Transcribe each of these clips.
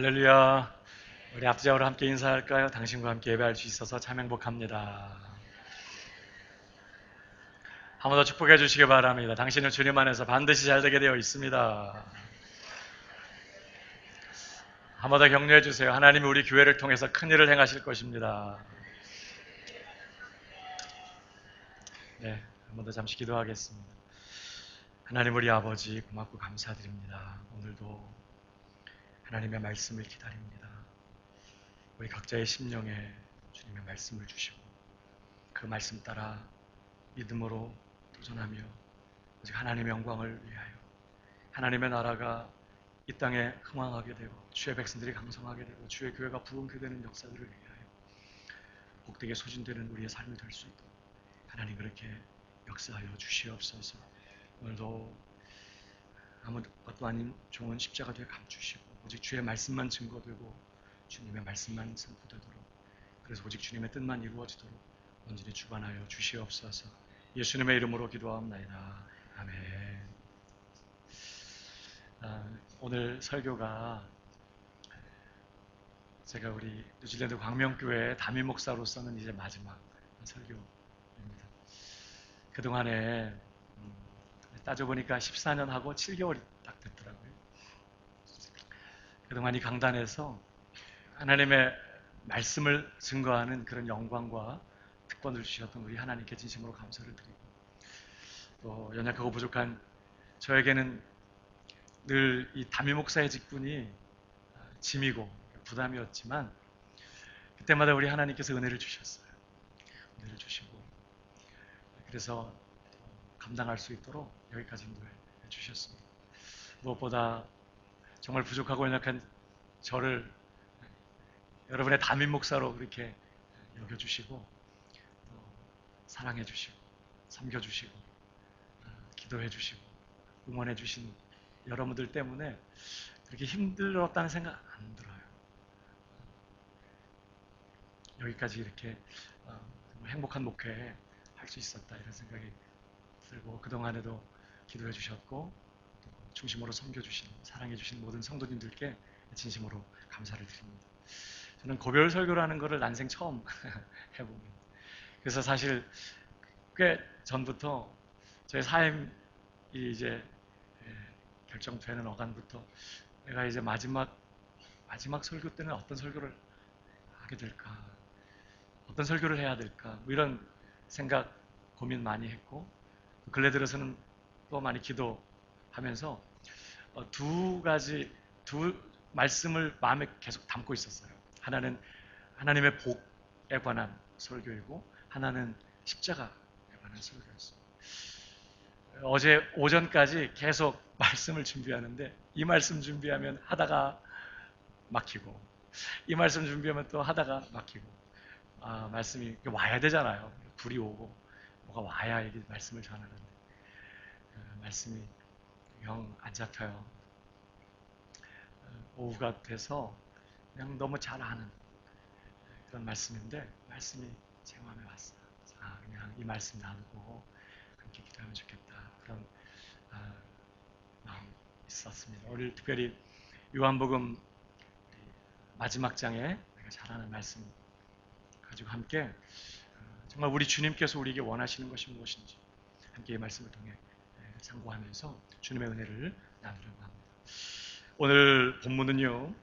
할렐루야. 우리 앞뒤자로 함께 인사할까요? 당신과 함께 예배할 수 있어서 참 행복합니다. 한 번 더 축복해 주시기 바랍니다. 당신은 주님 안에서 반드시 잘 되게 되어 있습니다. 한 번 더 격려해 주세요. 하나님이 우리 교회를 통해서 큰 일을 행하실 것입니다. 네, 한 번 더 잠시 기도하겠습니다. 하나님 우리 아버지 고맙고 감사드립니다. 오늘도 하나님의 말씀을 기다립니다. 우리 각자의 심령에 주님의 말씀을 주시고 그 말씀 따라 믿음으로 도전하며 오직 하나님의 영광을 위하여 하나님의 나라가 이 땅에 흥왕하게 되고 주의 백성들이 강성하게 되고 주의 교회가 부흥케 되는 역사들을 위하여 복되게 소진되는 우리의 삶이 될 수 있도록 하나님 그렇게 역사하여 주시옵소서. 오늘도 아무것도 아닌 좋은 십자가 뒤에 감추시고 오직 주의 말씀만 증거되고 주님의 말씀만 선포되도록 그래서 오직 주님의 뜻만 이루어지도록 온전히 주관하여 주시옵소서. 예수님의 이름으로 기도하옵나이다. 아멘. 오늘 설교가 제가 우리 뉴질랜드 광명교회 담임 목사로서는 이제 마지막 설교입니다. 그동안에 따져보니까 14년 하고 7개월이 딱 됐더라고요. 그동안 이 강단에서 하나님의 말씀을 증거하는 그런 영광과 특권을 주셨던 우리 하나님께 진심으로 감사를 드리고 또 연약하고 부족한 저에게는 늘 이 담임 목사의 직분이 짐이고 부담이었지만 그때마다 우리 하나님께서 은혜를 주셨어요. 은혜를 주시고 그래서 감당할 수 있도록 여기까지 인도해 주셨습니다. 무엇보다 정말 부족하고 연약한 저를 여러분의 담임 목사로 그렇게 여겨주시고 사랑해주시고 섬겨주시고 기도해주시고 응원해주신 여러분들 때문에 그렇게 힘들었다는 생각 안 들어요. 여기까지 이렇게 행복한 목회 할 수 있었다 이런 생각이 들고 그동안에도 기도해 주셨고 중심으로 섬겨주신 사랑해 주신 모든 성도님들께 진심으로 감사를 드립니다. 저는 고별 설교라는 것을 난생 처음 해봅니다. 그래서 사실 꽤 전부터 저의 삶이 이제 결정되는 어간부터 내가 이제 마지막 설교 때는 어떤 설교를 하게 될까, 어떤 설교를 해야 될까, 뭐 이런 생각 고민 많이 했고 근래 들어서는 또 많이 기도하면서 두 말씀을 마음에 계속 담고 있었어요. 하나는 하나님의 복에 관한 설교이고 하나는 십자가에 관한 설교였어요. 어제 오전까지 계속 말씀을 준비하는데 이 말씀 준비하면 하다가 막히고 이 말씀 준비하면 또 하다가 막히고 말씀이 와야 되잖아요. 불이 오고 뭐가 와야 이게 말씀을 전하는데 말씀이 영 안 잡혀요. 오후가 돼서 그냥 너무 잘 아는 그런 말씀인데 말씀이 제 마음에 왔어요. 그냥 이 말씀 나누고 함께 기도하면 좋겠다. 그런 마음이 있었습니다. 오늘 특별히 요한복음 마지막 장에 내가 잘 아는 말씀 가지고 함께 정말 우리 주님께서 우리에게 원하시는 것이 무엇인지 함께 이 말씀을 통해 상고하면서 주님의 은혜를 나누려고 합니다. 오늘 본문은요,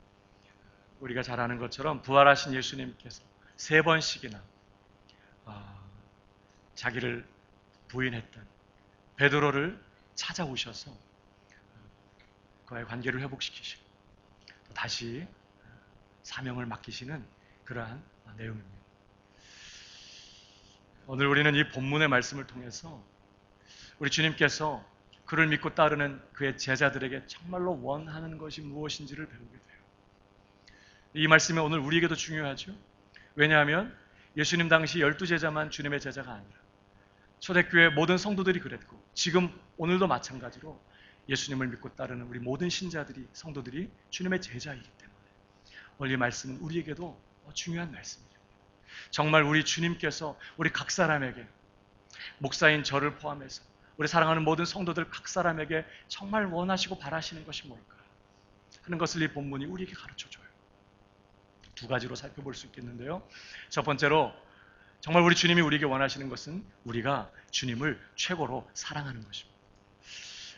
우리가 잘 아는 것처럼 부활하신 예수님께서 3번씩이나 자기를 부인했던 베드로를 찾아오셔서 그와의 관계를 회복시키시고 또 다시 사명을 맡기시는 그러한 내용입니다. 오늘 우리는 이 본문의 말씀을 통해서 우리 주님께서 그를 믿고 따르는 그의 제자들에게 정말로 원하는 것이 무엇인지를 배우게 돼요. 이 말씀이 오늘 우리에게도 중요하죠. 왜냐하면 예수님 당시 12제자만 주님의 제자가 아니라 초대교회 모든 성도들이 그랬고 지금 오늘도 마찬가지로 예수님을 믿고 따르는 우리 모든 신자들이 성도들이 주님의 제자이기 때문에 오늘 이 말씀은 우리에게도 중요한 말씀이죠. 정말 우리 주님께서 우리 각 사람에게 목사인 저를 포함해서 우리 사랑하는 모든 성도들 각 사람에게 정말 원하시고 바라시는 것이 뭘까 하는 것을 이 본문이 우리에게 가르쳐줘요. 두 가지로 살펴볼 수 있겠는데요. 첫 번째로 정말 우리 주님이 우리에게 원하시는 것은 우리가 주님을 최고로 사랑하는 것입니다.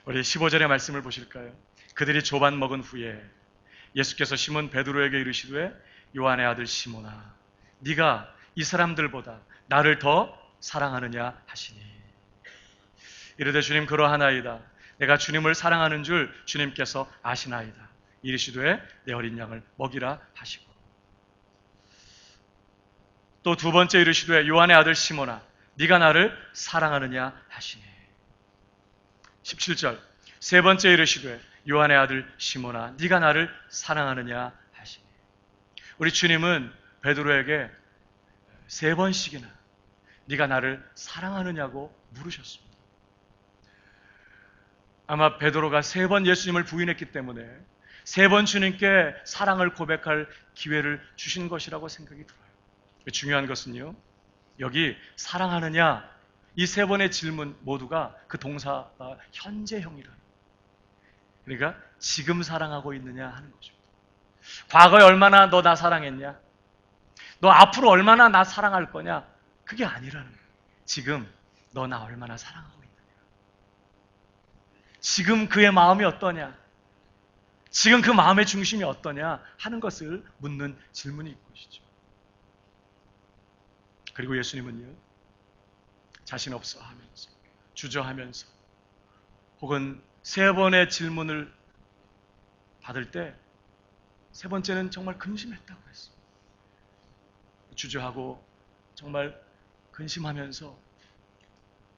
우리 15절의 말씀을 보실까요? 그들이 조반 먹은 후에 예수께서 시몬 베드로에게 이르시되 요한의 아들 시몬아 네가 이 사람들보다 나를 더 사랑하느냐 하시니 이르되 주님 그러하나이다. 내가 주님을 사랑하는 줄 주님께서 아시나이다. 이르시되 내 어린 양을 먹이라 하시고 또 두 번째 이르시되 요한의 아들 시몬아 네가 나를 사랑하느냐 하시니 17절 세 번째 이르시되 요한의 아들 시몬아 네가 나를 사랑하느냐 하시니 우리 주님은 베드로에게 세 번씩이나 네가 나를 사랑하느냐고 물으셨습니다. 아마 베드로가 세 번 예수님을 부인했기 때문에 세 번 주님께 사랑을 고백할 기회를 주신 것이라고 생각이 들어요. 중요한 것은요, 여기 사랑하느냐 이 세 번의 질문 모두가 그 동사가 현재형이라. 그러니까 지금 사랑하고 있느냐 하는 것입니다. 과거에 얼마나 너 나 사랑했냐? 너 앞으로 얼마나 나 사랑할 거냐? 그게 아니라는 거예요. 지금 너 나 얼마나 사랑하고 있느냐? 지금 그의 마음이 어떠냐? 지금 그 마음의 중심이 어떠냐? 하는 것을 묻는 질문이 있것이죠. 그리고 예수님은요, 자신 없어 하면서, 주저하면서, 혹은 세 번의 질문을 받을 때, 세 번째는 정말 근심했다고 했습니다. 주저하고, 정말 근심하면서,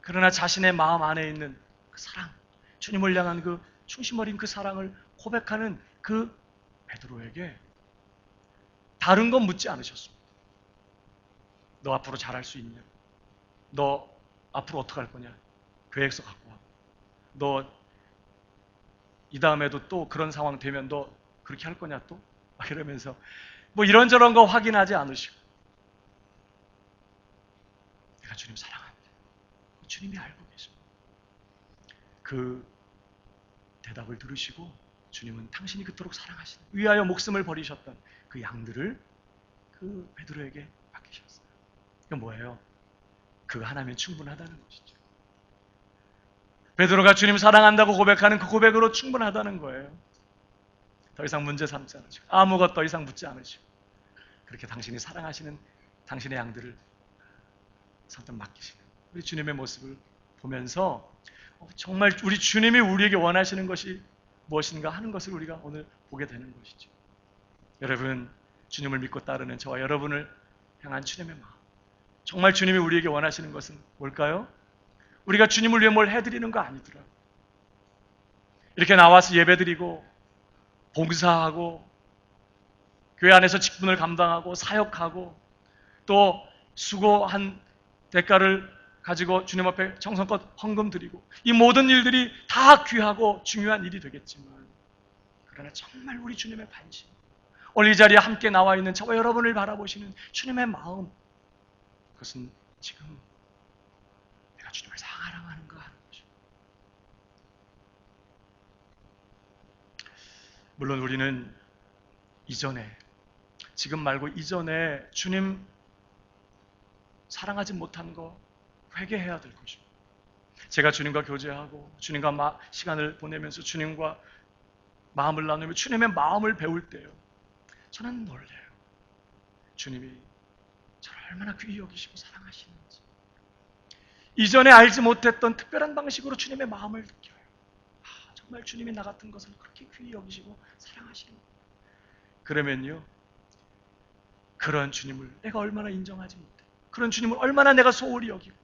그러나 자신의 마음 안에 있는 그 사랑, 주님을 향한 그 충심 어린 그 사랑을 고백하는 그 베드로에게 다른 건 묻지 않으셨습니다. 너 앞으로 잘할 수 있냐? 너 앞으로 어떻게 할 거냐? 계획서 갖고 와. 너 이 다음에도 또 그런 상황 되면 너 그렇게 할 거냐 또? 막 이러면서 뭐 이런저런 거 확인하지 않으시고 내가 주님 사랑합니다. 주님이 알고 계십니다. 그 대답을 들으시고 주님은 당신이 그토록 사랑하시는 위하여 목숨을 버리셨던 그 양들을 그 베드로에게 맡기셨어요. 이건 뭐예요? 그거 하나면 충분하다는 것이죠. 베드로가 주님 사랑한다고 고백하는 그 고백으로 충분하다는 거예요. 더 이상 문제 삼지 않으시고 아무것 더 이상 묻지 않으시고 그렇게 당신이 사랑하시는 당신의 양들을 선뜻 맡기시는 우리 주님의 모습을 보면서 정말 우리 주님이 우리에게 원하시는 것이 무엇인가 하는 것을 우리가 오늘 보게 되는 것이죠. 여러분, 주님을 믿고 따르는 저와 여러분을 향한 주님의 마음, 정말 주님이 우리에게 원하시는 것은 뭘까요? 우리가 주님을 위해 뭘 해드리는 거 아니더라고요. 이렇게 나와서 예배드리고 봉사하고 교회 안에서 직분을 감당하고 사역하고 또 수고한 대가를 가지고 주님 앞에 정성껏 헌금 드리고 이 모든 일들이 다 귀하고 중요한 일이 되겠지만 그러나 정말 우리 주님의 관심, 오늘 이 자리에 함께 나와 있는 저와 여러분을 바라보시는 주님의 마음, 그것은 지금 내가 주님을 사랑하는가 하는 것입니다. 물론 우리는 이전에, 지금 말고 이전에 주님 사랑하지 못한 거 회개해야 될 것입니다. 제가 주님과 교제하고 주님과 시간을 보내면서 주님과 마음을 나누며 주님의 마음을 배울 때요, 저는 놀래요. 주님이 저를 얼마나 귀히 여기시고 사랑하시는지, 이전에 알지 못했던 특별한 방식으로 주님의 마음을 느껴요. 정말 주님이 나 같은 것을 그렇게 귀히 여기시고 사랑하시는 거예요. 그러면요, 그런 주님을 내가 얼마나 인정하지 못해, 그런 주님을 얼마나 내가 소홀히 여기고,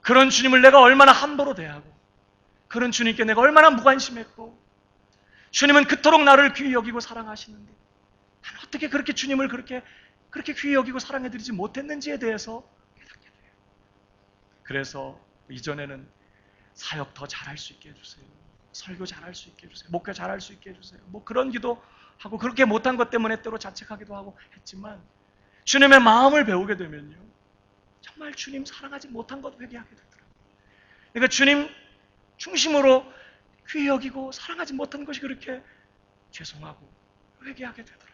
그런 주님을 내가 얼마나 함부로 대하고, 그런 주님께 내가 얼마나 무관심했고, 주님은 그토록 나를 귀히 여기고 사랑하시는데 나는 어떻게 그렇게 주님을 그렇게 귀히 여기고 사랑해드리지 못했는지에 대해서 깨닫게 돼요. 그래서 이전에는 사역 더 잘할 수 있게 해주세요, 설교 잘할 수 있게 해주세요, 목회 잘할 수 있게 해주세요, 뭐 그런 기도하고 그렇게 못한 것 때문에 때로 자책하기도 하고 했지만 주님의 마음을 배우게 되면요, 정말 주님 사랑하지 못한 것 회개하게 되더라고요. 그러니까 주님 중심으로 귀히 여기고 사랑하지 못한 것이 그렇게 죄송하고 회개하게 되더라고요.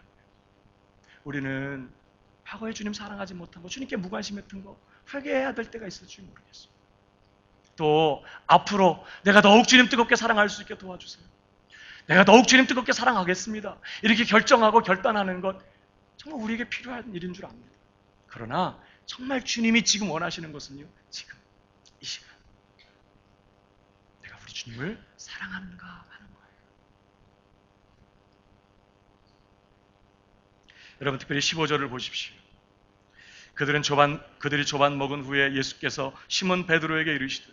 우리는 과거에 주님 사랑하지 못한 거, 주님께 무관심했던 거 회개해야 될 때가 있을지 모르겠어요. 또 앞으로 내가 더욱 주님 뜨겁게 사랑할 수 있게 도와주세요. 내가 더욱 주님 뜨겁게 사랑하겠습니다. 이렇게 결정하고 결단하는 것 정말 우리에게 필요한 일인 줄 압니다. 그러나 정말 주님이 지금 원하시는 것은요, 지금 이 시간 내가 우리 주님을 사랑하는가 하는 거예요. 여러분 특별히 15절을 보십시오. 그들이 조반 먹은 후에 예수께서 시몬 베드로에게 이르시되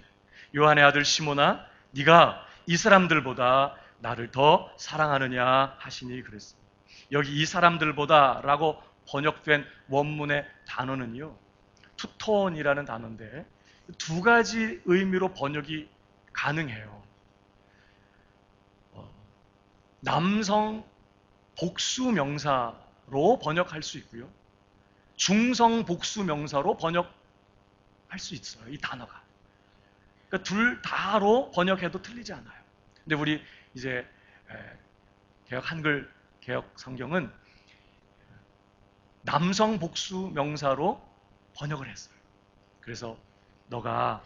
요한의 아들 시몬아 네가 이 사람들보다 나를 더 사랑하느냐 하시니 그랬습니다. 여기 이 사람들보다 라고 번역된 원문의 단어는요, 투톤이라는 단어인데 두 가지 의미로 번역이 가능해요. 남성 복수 명사로 번역할 수 있고요, 중성 복수 명사로 번역할 수 있어요. 이 단어가. 그러니까 둘 다로 번역해도 틀리지 않아요. 근데 우리 이제 개역 한글 개역 성경은 남성 복수 명사로 번역을 했어요. 그래서 너가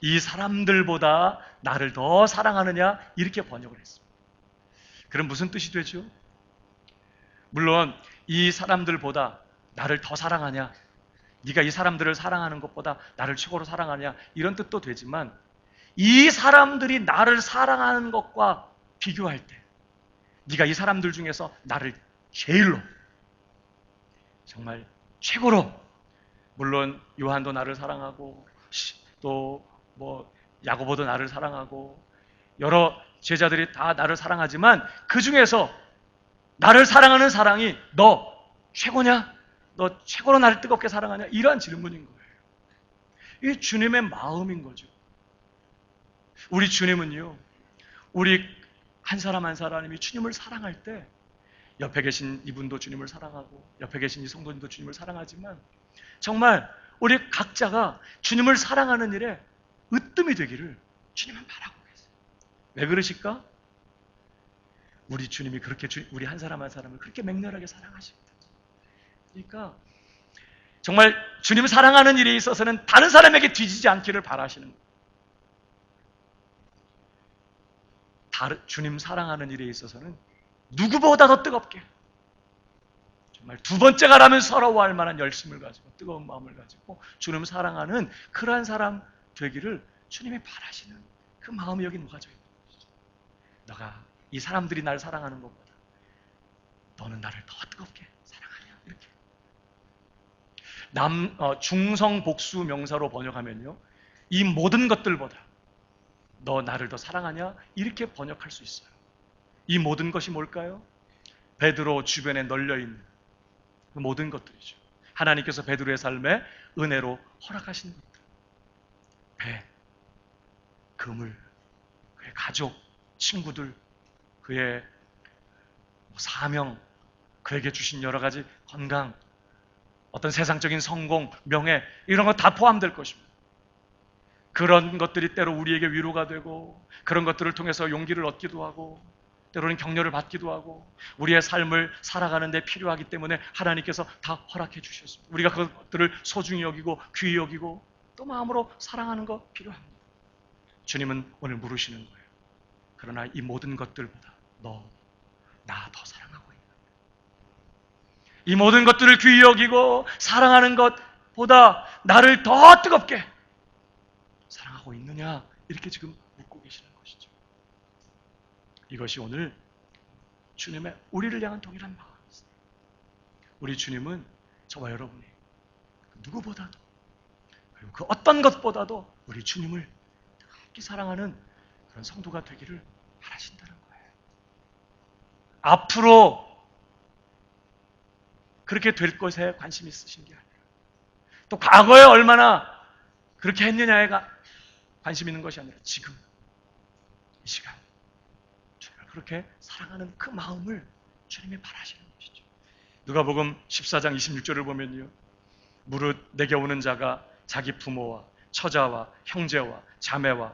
이 사람들보다 나를 더 사랑하느냐 이렇게 번역을 했습니다. 그럼 무슨 뜻이 되죠? 물론 이 사람들보다 나를 더 사랑하냐, 네가 이 사람들을 사랑하는 것보다 나를 최고로 사랑하냐 이런 뜻도 되지만 이 사람들이 나를 사랑하는 것과 비교할 때 네가 이 사람들 중에서 나를 제일로 정말 최고로, 물론 요한도 나를 사랑하고 또 뭐 야고보도 나를 사랑하고 여러 제자들이 다 나를 사랑하지만 그 중에서 나를 사랑하는 사랑이 너 최고냐? 너 최고로 나를 뜨겁게 사랑하냐? 이러한 질문인 거예요. 이게 주님의 마음인 거죠. 우리 주님은요, 우리 한 사람 한 사람이 주님을 사랑할 때 옆에 계신 이분도 주님을 사랑하고 옆에 계신 이 성도님도 주님을 사랑하지만 정말 우리 각자가 주님을 사랑하는 일에 으뜸이 되기를 주님은 바라고 계세요. 왜 그러실까? 우리 주님이 그렇게 우리 한 사람 한 사람을 그렇게 맹렬하게 사랑하십니다. 그러니까 정말 주님 사랑하는 일에 있어서는 다른 사람에게 뒤지지 않기를 바라시는 거예요. 주님 사랑하는 일에 있어서는 누구보다도 뜨겁게 정말 두 번째가라면 서러워할 만한 열심을 가지고 뜨거운 마음을 가지고 주님 사랑하는 그러한 사람 되기를 주님이 바라시는 그 마음이 여기 녹아져 있는 것이죠. 너가 이 사람들이 날 사랑하는 것보다 너는 나를 더 뜨겁게 사랑하냐 이렇게. 중성 복수 명사로 번역하면요, 이 모든 것들보다 너 나를 더 사랑하냐 이렇게 번역할 수 있어요. 이 모든 것이 뭘까요? 베드로 주변에 널려있는 그 모든 것들이죠. 하나님께서 베드로의 삶에 은혜로 허락하신 것들, 배, 그물, 그의 가족, 친구들, 그의 사명, 그에게 주신 여러 가지 건강, 어떤 세상적인 성공, 명예 이런 거 다 포함될 것입니다. 그런 것들이 때로 우리에게 위로가 되고 그런 것들을 통해서 용기를 얻기도 하고 때로는 격려를 받기도 하고 우리의 삶을 살아가는 데 필요하기 때문에 하나님께서 다 허락해 주셨습니다. 우리가 그것들을 소중히 여기고 귀히 여기고 또 마음으로 사랑하는 거 필요합니다. 주님은 오늘 물으시는 거예요. 그러나 이 모든 것들보다 너 나 더 사랑하고 있는, 이 모든 것들을 귀히 여기고 사랑하는 것보다 나를 더 뜨겁게 사랑하고 있느냐 이렇게 지금 묻고 계시는 것이죠. 이것이 오늘 주님의 우리를 향한 동일한 마음입니다. 우리 주님은 저와 여러분이 누구보다도 그리고 그 어떤 것보다도 우리 주님을 뜨겁게 사랑하는 그런 성도가 되기를 바라신다는 거예요. 앞으로 그렇게 될 것에 관심이 있으신 게 아니라 또 과거에 얼마나 그렇게 했느냐에 관심 있는 것이 아니라 지금 이 시간 주님을 그렇게 사랑하는 그 마음을 주님이 바라시는 것이죠. 누가복음 14장 26절을 보면요, 무릇 내게 오는 자가 자기 부모와 처자와 형제와 자매와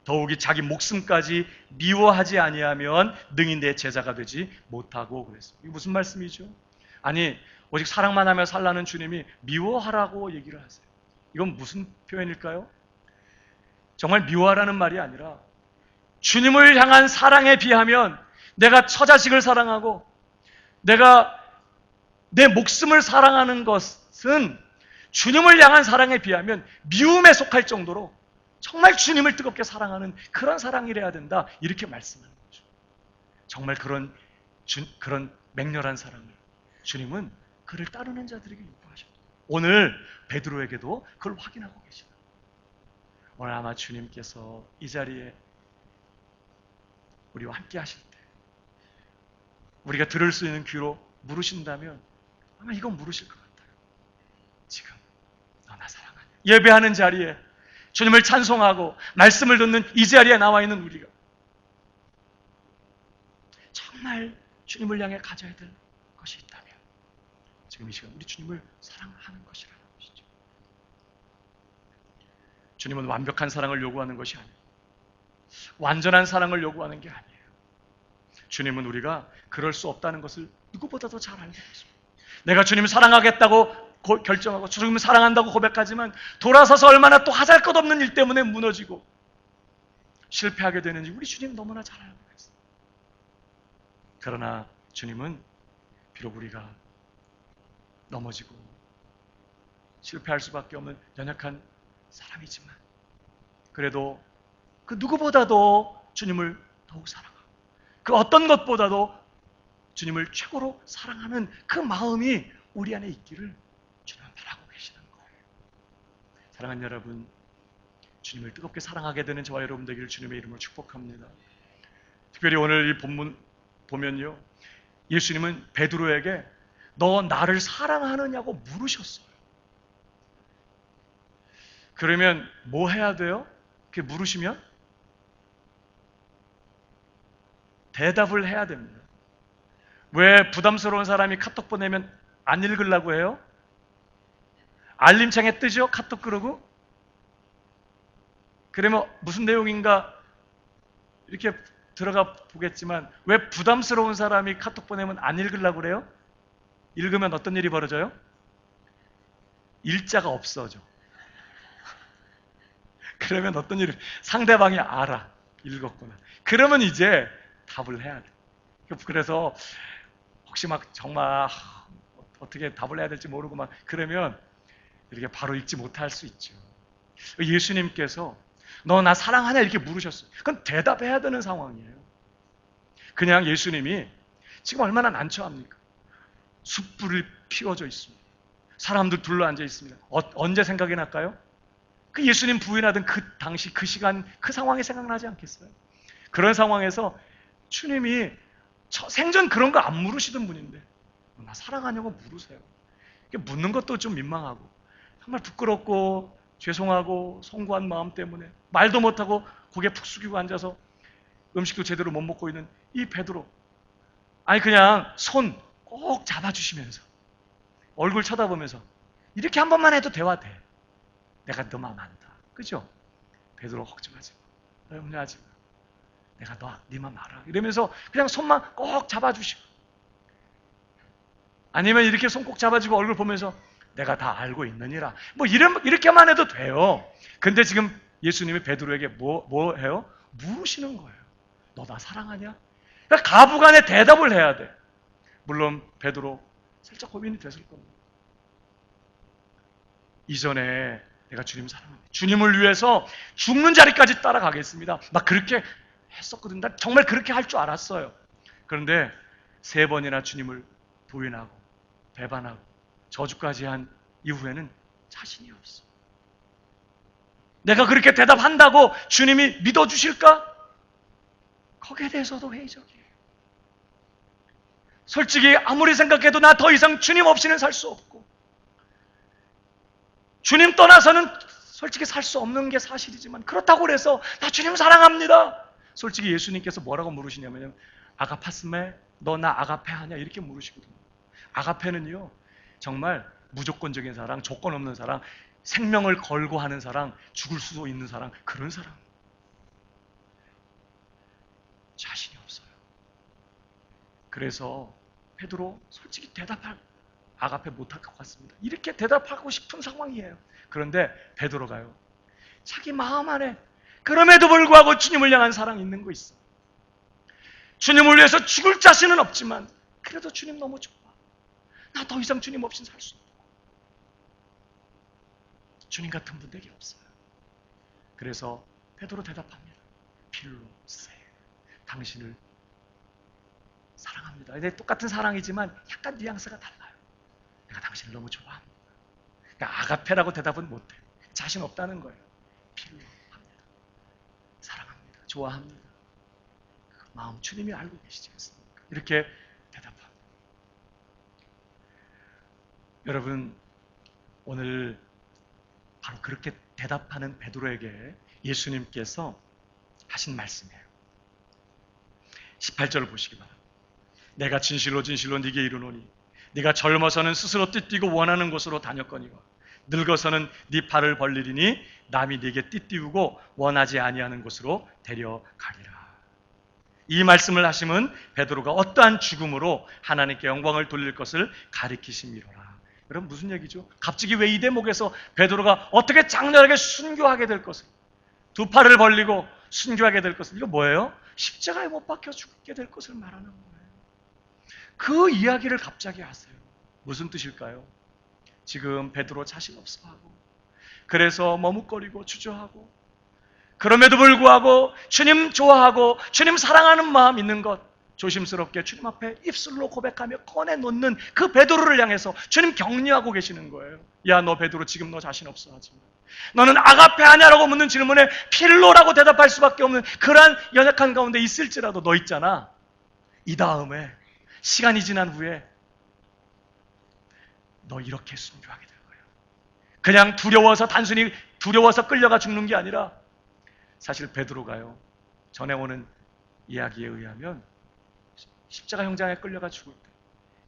더욱이 자기 목숨까지 미워하지 아니하면 능히 내 제자가 되지 못하고 그랬어요. 이게 무슨 말씀이죠? 아니 오직 사랑만 하며 살라는 주님이 미워하라고 얘기를 하세요. 이건 무슨 표현일까요? 정말 미워하라는 말이 아니라 주님을 향한 사랑에 비하면 내가 처자식을 사랑하고 내가 내 목숨을 사랑하는 것은 주님을 향한 사랑에 비하면 미움에 속할 정도로 정말 주님을 뜨겁게 사랑하는 그런 사랑이래야 된다. 이렇게 말씀하는 거죠. 정말 그런 맹렬한 사랑을 주님은 그를 따르는 자들에게 요구하셨다. 오늘 베드로에게도 그걸 확인하고 계시다. 오늘 아마 주님께서 이 자리에 우리와 함께 하실 때 우리가 들을 수 있는 귀로 물으신다면 아마 이건 물으실 것 같아요. 지금 너 나 사랑하냐? 예배하는 자리에 주님을 찬송하고 말씀을 듣는 이 자리에 나와 있는 우리가 정말 주님을 향해 가져야 될 것이 있다면 지금 이 시간 우리 주님을 사랑하는 것이라는 것이죠. 주님은 완벽한 사랑을 요구하는 것이 아니에요. 완전한 사랑을 요구하는 게 아니에요. 주님은 우리가 그럴 수 없다는 것을 누구보다도 잘 알고 있습니다. 내가 주님 사랑하겠다고 결정하고 주님을 사랑한다고 고백하지만 돌아서서 얼마나 또 하잘것없는 일 때문에 무너지고 실패하게 되는지 우리 주님 너무나 잘 알고 있습니다. 그러나 주님은 비록 우리가 넘어지고 실패할 수밖에 없는 연약한 사람이지만 그래도 그 누구보다도 주님을 더욱 사랑하고 그 어떤 것보다도 주님을 최고로 사랑하는 그 마음이 우리 안에 있기를 주님은 바라고 계시는 거예요. 사랑하는 여러분, 주님을 뜨겁게 사랑하게 되는 저와 여러분 되기를 주님의 이름으로 축복합니다. 특별히 오늘 이 본문 보면요, 예수님은 베드로에게 너 나를 사랑하느냐고 물으셨어요. 그러면 뭐 해야 돼요? 그렇게 물으시면 대답을 해야 됩니다. 왜 부담스러운 사람이 카톡 보내면 안 읽으려고 해요? 알림창에 뜨죠? 카톡 그러고? 그러면 무슨 내용인가 이렇게 들어가 보겠지만 왜 부담스러운 사람이 카톡 보내면 안 읽으려고 그래요? 읽으면 어떤 일이 벌어져요? 일자가 없어져. 그러면 어떤 일이 상대방이 알아. 읽었구나. 그러면 이제 답을 해야 돼. 그래서 혹시 막 정말 어떻게 답을 해야 될지 모르고 막 그러면 이렇게 바로 읽지 못할 수 있죠. 예수님께서 너 나 사랑하냐 이렇게 물으셨어요. 그건 대답해야 되는 상황이에요. 그냥 예수님이 지금 얼마나 난처합니까? 숯불이 피워져 있습니다. 사람들 둘러앉아 있습니다. 언제 생각이 날까요? 그 예수님 부인하던 그 당시 그 시간 그 상황이 생각나지 않겠어요? 그런 상황에서 주님이 생전 그런 거 안 물으시던 분인데 나 사랑하냐고 물으세요. 묻는 것도 좀 민망하고 정말 부끄럽고 죄송하고 송구한 마음 때문에 말도 못하고 고개 푹 숙이고 앉아서 음식도 제대로 못 먹고 있는 이 베드로, 아니 그냥 손 꼭 잡아주시면서 얼굴 쳐다보면서 이렇게 한 번만 해도 대화 돼. 내가 너 마음 안다. 그죠? 베드로 걱정하지 마. 너 염려하지 마. 내가 네 마음 알아. 이러면서 그냥 손만 꼭 잡아주시고 아니면 이렇게 손 꼭 잡아주고 얼굴 보면서 내가 다 알고 있느니라. 뭐 이렇게만 해도 돼요. 근데 지금 예수님이 베드로에게 뭐 해요? 물으시는 거예요. 너 나 사랑하냐? 그러니까 가부간에 대답을 해야 돼. 물론 베드로 살짝 고민이 됐을 겁니다. 이전에 내가 주님 사랑합니다. 주님을 위해서 죽는 자리까지 따라가겠습니다. 막 그렇게 했었거든요. 나 정말 그렇게 할 줄 알았어요. 그런데 3번이나 주님을 부인하고 배반하고 저주까지 한 이후에는 자신이 없어. 내가 그렇게 대답한다고 주님이 믿어주실까? 거기에 대해서도 회의적이에요. 솔직히 아무리 생각해도 나 더 이상 주님 없이는 살 수 없고 주님 떠나서는 솔직히 살 수 없는 게 사실이지만 그렇다고 해서 나 주님 사랑합니다. 솔직히 예수님께서 뭐라고 물으시냐면 아가파스메 너 나 아가페 하냐 이렇게 물으시거든요. 아가페는요 정말 무조건적인 사랑, 조건 없는 사랑, 생명을 걸고 하는 사랑, 죽을 수도 있는 사랑, 그런 사랑. 자신이 없어요. 그래서 베드로 솔직히 대답하지 아가페 못할 것 같습니다. 이렇게 대답하고 싶은 상황이에요. 그런데 베드로가요, 자기 마음 안에 그럼에도 불구하고 주님을 향한 사랑이 있는 거 있어. 주님을 위해서 죽을 자신은 없지만 그래도 주님 너무 좋아. 나 더 이상 주님 없인 살 수 없어. 주님 같은 분 내게 없어요. 그래서 베드로 대답합니다. 필로세, 당신을 사랑합니다. 근데 똑같은 사랑이지만 약간 뉘앙스가 달라요. 내가 당신을 너무 좋아합니다. 그러니까 아가페라고 대답은 못해. 자신 없다는 거예요. 필요합니다. 사랑합니다. 좋아합니다. 그 마음 주님이 알고 계시지 않습니까? 이렇게 대답합니다. 여러분, 오늘 바로 그렇게 대답하는 베드로에게 예수님께서 하신 말씀이에요. 18절을 보시기 바랍니다. 내가 진실로 진실로 네게 이르노니 네가 젊어서는 스스로 띠뛰고 원하는 곳으로 다녔거니와 늙어서는 네 팔을 벌리리니 남이 네게 띠띠우고 원하지 아니하는 곳으로 데려가리라. 이 말씀을 하심은 베드로가 어떠한 죽음으로 하나님께 영광을 돌릴 것을 가리키심이로라. 여러분, 무슨 얘기죠? 갑자기 왜 이 대목에서 베드로가 어떻게 장렬하게 순교하게 될 것을, 두 팔을 벌리고 순교하게 될 것을, 이거 뭐예요? 십자가에 못 박혀 죽게 될 것을 말하는 거예요. 그 이야기를 갑자기 하세요. 무슨 뜻일까요? 지금 베드로 자신 없어하고 그래서 머뭇거리고 주저하고 그럼에도 불구하고 주님 좋아하고 주님 사랑하는 마음 있는 것 조심스럽게 주님 앞에 입술로 고백하며 꺼내놓는 그 베드로를 향해서 주님 격려하고 계시는 거예요. 야, 너 베드로 지금 너 자신 없어 하지 마. 너는 아가페 하냐라고 묻는 질문에 필로라고 대답할 수밖에 없는 그러한 연약한 가운데 있을지라도 너 있잖아. 이 다음에 시간이 지난 후에 너 이렇게 순교하게 될 거예요. 그냥 두려워서 단순히 두려워서 끌려가 죽는 게 아니라 사실 베드로가요, 전에 오는 이야기에 의하면 십자가 형장에 끌려가 죽을 때